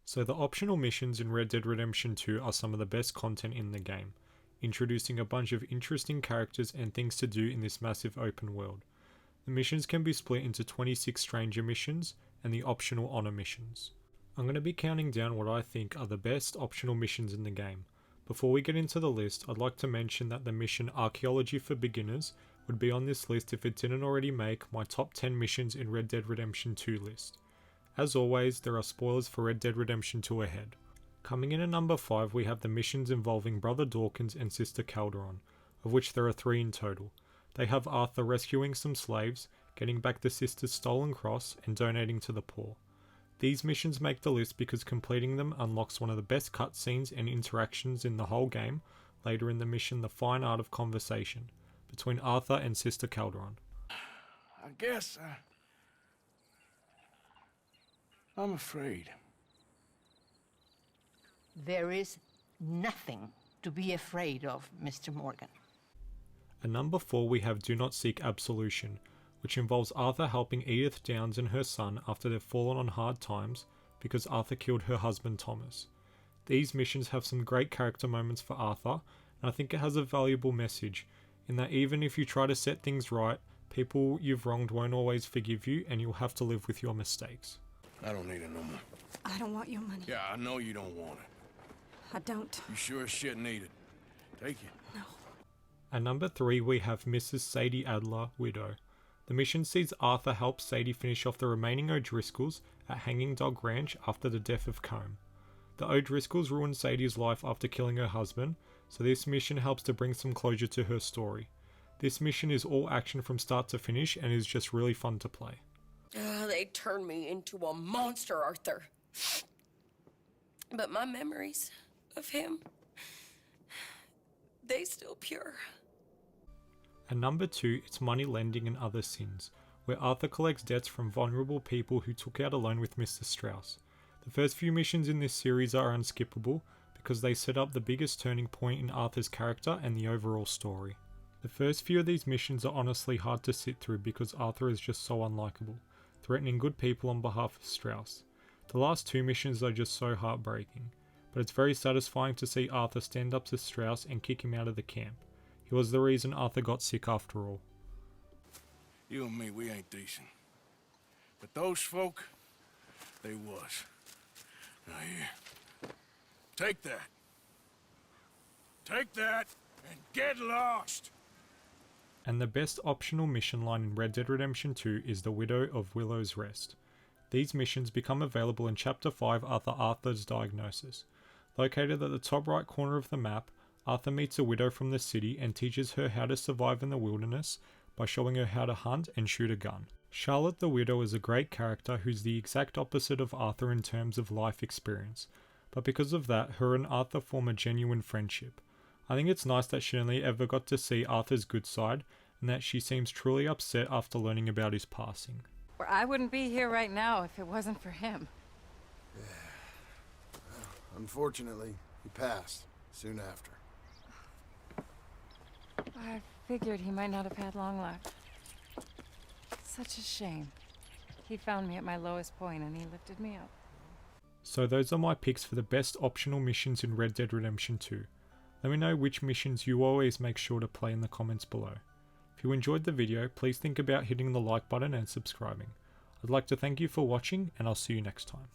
So the optional missions in Red Dead Redemption 2 are some of the best content in the game, introducing a bunch of interesting characters and things to do in this massive open world. The missions can be split into 26 stranger missions and the optional honor missions. I'm going to be counting down what I think are the best optional missions in the game. Before we get into the list, I'd like to mention that the mission Archaeology for Beginners would be on this list if it didn't already make my top 10 missions in Red Dead Redemption 2 list. As always, there are spoilers for Red Dead Redemption 2 ahead. Coming in at number 5 we have the missions involving Brother Dawkins and Sister Calderon, of which there are 3 in total. They have Arthur rescuing some slaves, getting back the sister's stolen cross, and donating to the poor. These missions make the list because completing them unlocks one of the best cutscenes and interactions in the whole game, later in the mission The Fine Art of Conversation, between Arthur and Sister Calderon. I guess I'm afraid. There is nothing to be afraid of, Mr. Morgan. At number 4 we have Do Not Seek Absolution, which involves Arthur helping Edith Downes and her son after they've fallen on hard times because Arthur killed her husband Thomas. These missions have some great character moments for Arthur, and I think it has a valuable message, in that even if you try to set things right, people you've wronged won't always forgive you and you'll have to live with your mistakes. I don't need it no more. I don't want your money. Yeah, I know you don't want it. I don't. You sure as shit need it. Take it. No. At number 3 we have Mrs. Sadie Adler, Widow. The mission sees Arthur help Sadie finish off the remaining O'Driscolls at Hanging Dog Ranch after the death of Combe. The O'Driscolls ruined Sadie's life after killing her husband, so this mission helps to bring some closure to her story. This mission is all action from start to finish and is just really fun to play. They turned me into a monster, Arthur. But my memories of him, they still pure. At number 2, it's Money Lending and Other Sins, where Arthur collects debts from vulnerable people who took out a loan with Mr. Strauss. The first few missions in this series are unskippable because they set up the biggest turning point in Arthur's character and the overall story. The first few of these missions are honestly hard to sit through because Arthur is just so unlikable, threatening good people on behalf of Strauss. The last 2 missions are just so heartbreaking, but it's very satisfying to see Arthur stand up to Strauss and kick him out of the camp. He was the reason Arthur got sick after all. You and me, we ain't decent. But those folk, they was. Now here, take that. Take that and get lost! And the best optional mission line in Red Dead Redemption 2 is the Widow of Willow's Rest. These missions become available in Chapter 5 after Arthur's diagnosis. Located at the top right corner of the map, Arthur meets a widow from the city and teaches her how to survive in the wilderness by showing her how to hunt and shoot a gun. Charlotte the Widow is a great character who's the exact opposite of Arthur in terms of life experience, but because of that, her and Arthur form a genuine friendship. I think it's nice that she only ever got to see Arthur's good side, and that she seems truly upset after learning about his passing. Or I wouldn't be here right now if it wasn't for him. Unfortunately, he passed soon after. I figured he might not have had long left. Such a shame. He found me at my lowest point and he lifted me up. So those are my picks for the best optional missions in Red Dead Redemption 2. Let me know which missions you always make sure to play in the comments below. If you enjoyed the video, please think about hitting the like button and subscribing. I'd like to thank you for watching, and I'll see you next time.